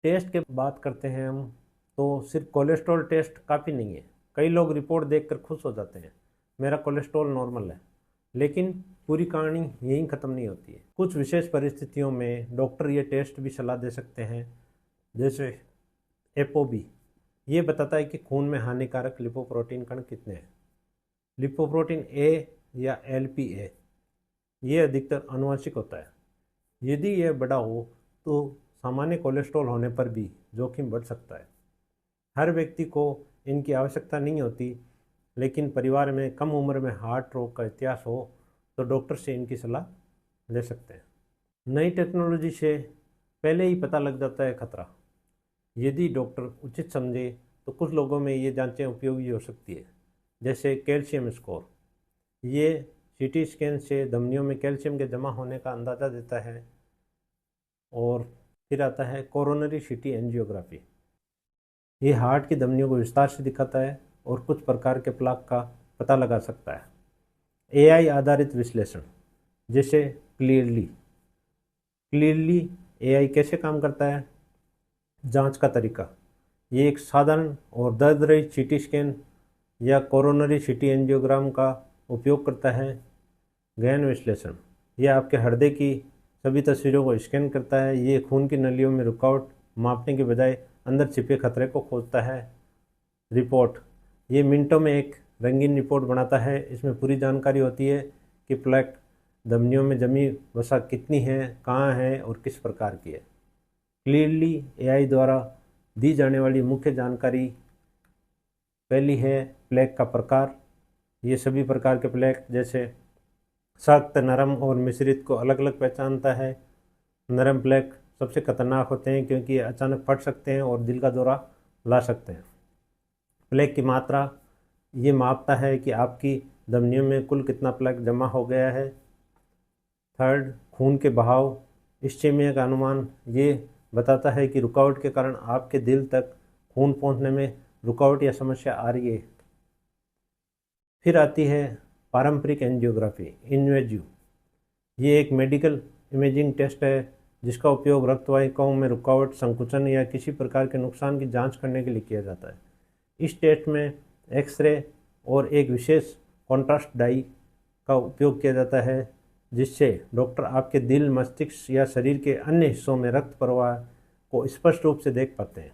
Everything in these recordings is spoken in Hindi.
टेस्ट के बात करते हैं हम, तो सिर्फ कोलेस्ट्रॉल टेस्ट काफ़ी नहीं है। कई लोग रिपोर्ट देखकर खुश हो जाते हैं, मेरा कोलेस्ट्रॉल नॉर्मल है, लेकिन पूरी कहानी यहीं ख़त्म नहीं होती है। कुछ विशेष परिस्थितियों में डॉक्टर ये टेस्ट भी सलाह दे सकते हैं, जैसे एपोबी। ये बताता है कि खून में हानिकारक लिपोप्रोटीन कण कितने हैं। लिपोप्रोटीन ए या LPA ये अधिकतर आनुवंशिक होता है। यदि यह बड़ा हो तो सामान्य कोलेस्ट्रॉल होने पर भी जोखिम बढ़ सकता है। हर व्यक्ति को इनकी आवश्यकता नहीं होती, लेकिन परिवार में कम उम्र में हार्ट रोग का इतिहास हो तो डॉक्टर से इनकी सलाह ले सकते हैं। नई टेक्नोलॉजी से पहले ही पता लग जाता है खतरा। यदि डॉक्टर उचित समझे तो कुछ लोगों में ये जांचें उपयोगी हो सकती है, जैसे कैल्शियम स्कोर। ये CT स्कैन से धमनियों में कैल्शियम के जमा होने का अंदाज़ा देता है। और फिर आता है कोरोनरी CT एंजियोग्राफी। ये हार्ट की धमनियों को विस्तार से दिखाता है और कुछ प्रकार के प्लाक का पता लगा सकता है। AI आधारित विश्लेषण, जैसे क्लियरली AI कैसे काम करता है। जांच का तरीका, ये एक साधारण और दर्द रहित CT स्कैन या कोरोनरी CT एंजियोग्राम का उपयोग करता है। गहन विश्लेषण, यह आपके हृदय की सभी तस्वीरों को स्कैन करता है। ये खून की नलियों में रुकावट मापने के बजाय अंदर छिपे खतरे को खोजता है। रिपोर्ट, ये मिनटों में एक रंगीन रिपोर्ट बनाता है। इसमें पूरी जानकारी होती है कि प्लेक धमनियों में जमी वसा कितनी है, कहाँ है और किस प्रकार की है। क्लियरली AI द्वारा दी जाने वाली मुख्य जानकारी, पहली है प्लेक का प्रकार। ये सभी प्रकार के प्लेक, जैसे सख्त, नरम और मिश्रित, को अलग अलग पहचानता है। नरम प्लेक सबसे खतरनाक होते हैं क्योंकि ये अचानक फट सकते हैं और दिल का दौरा ला सकते हैं। प्लेक की मात्रा, ये मापता है कि आपकी धमनियों में कुल कितना प्लेक जमा हो गया है। थर्ड, खून के बहाव, इस्चेमिया का अनुमान, ये बताता है कि रुकावट के कारण आपके दिल तक खून पहुंचने में रुकावट या समस्या आ रही है। फिर आती है पारंपरिक एंजियोग्राफी, इन्वेजिव। ये एक मेडिकल इमेजिंग टेस्ट है जिसका उपयोग रक्त वाहिकाओं में रुकावट, संकुचन या किसी प्रकार के नुकसान की जांच करने के लिए किया जाता है। इस टेस्ट में एक्सरे और एक विशेष कॉन्ट्रास्ट डाई का उपयोग किया जाता है, जिससे डॉक्टर आपके दिल, मस्तिष्क या शरीर के अन्य हिस्सों में रक्त प्रवाह को स्पष्ट रूप से देख पाते हैं।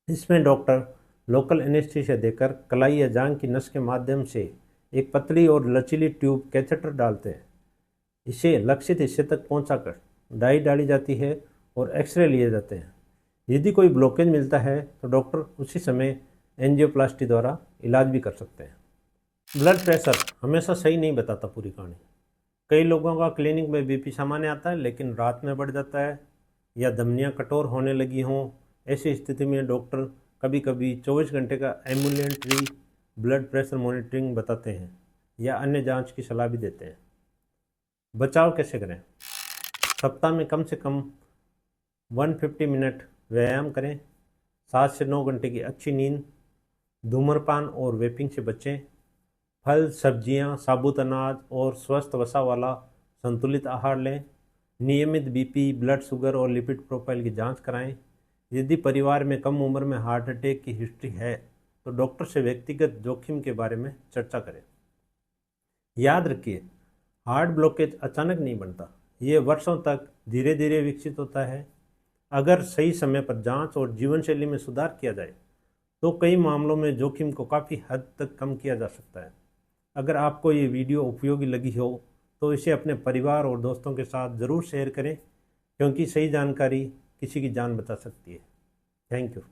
इसमें डॉक्टर लोकल एनेस्थीसिया देकर कलाई या जांघ की नस के माध्यम से एक पतली और लचीली ट्यूब, कैथेटर डालते हैं। इसे लक्षित हिस्से तक पहुंचाकर डाई डाली जाती है और एक्सरे लिए जाते हैं। यदि कोई ब्लॉकेज मिलता है तो डॉक्टर उसी समय एंजियोप्लास्टी द्वारा इलाज भी कर सकते हैं। ब्लड प्रेशर हमेशा सही नहीं बताता पूरी कहानी। कई लोगों का क्लिनिक में BP सामान्य आता है, लेकिन रात में बढ़ जाता है या धमनियाँ कठोर होने लगी हों। ऐसी स्थिति में डॉक्टर कभी कभी 24 घंटे का एम्बुलेंट्री ब्लड प्रेशर मॉनिटरिंग बताते हैं या अन्य जांच की सलाह भी देते हैं। बचाव कैसे करें? सप्ताह में कम से कम 150 मिनट व्यायाम करें। 7 से 9 घंटे की अच्छी नींद। धूम्रपान और वेपिंग से बचें। फल, सब्जियां, साबुत अनाज और स्वस्थ वसा वाला संतुलित आहार लें। नियमित BP, ब्लड शुगर और लिपिड प्रोफाइल की जांच कराएं। यदि परिवार में कम उम्र में हार्ट अटैक की हिस्ट्री है तो डॉक्टर से व्यक्तिगत जोखिम के बारे में चर्चा करें। याद रखिए, हार्ट ब्लॉकेज अचानक नहीं बनता, ये वर्षों तक धीरे धीरे विकसित होता है। अगर सही समय पर जांच और जीवनशैली में सुधार किया जाए तो कई मामलों में जोखिम को काफ़ी हद तक कम किया जा सकता है। अगर आपको ये वीडियो उपयोगी लगी हो तो इसे अपने परिवार और दोस्तों के साथ ज़रूर शेयर करें, क्योंकि सही जानकारी किसी की जान बचा सकती है। Thank you.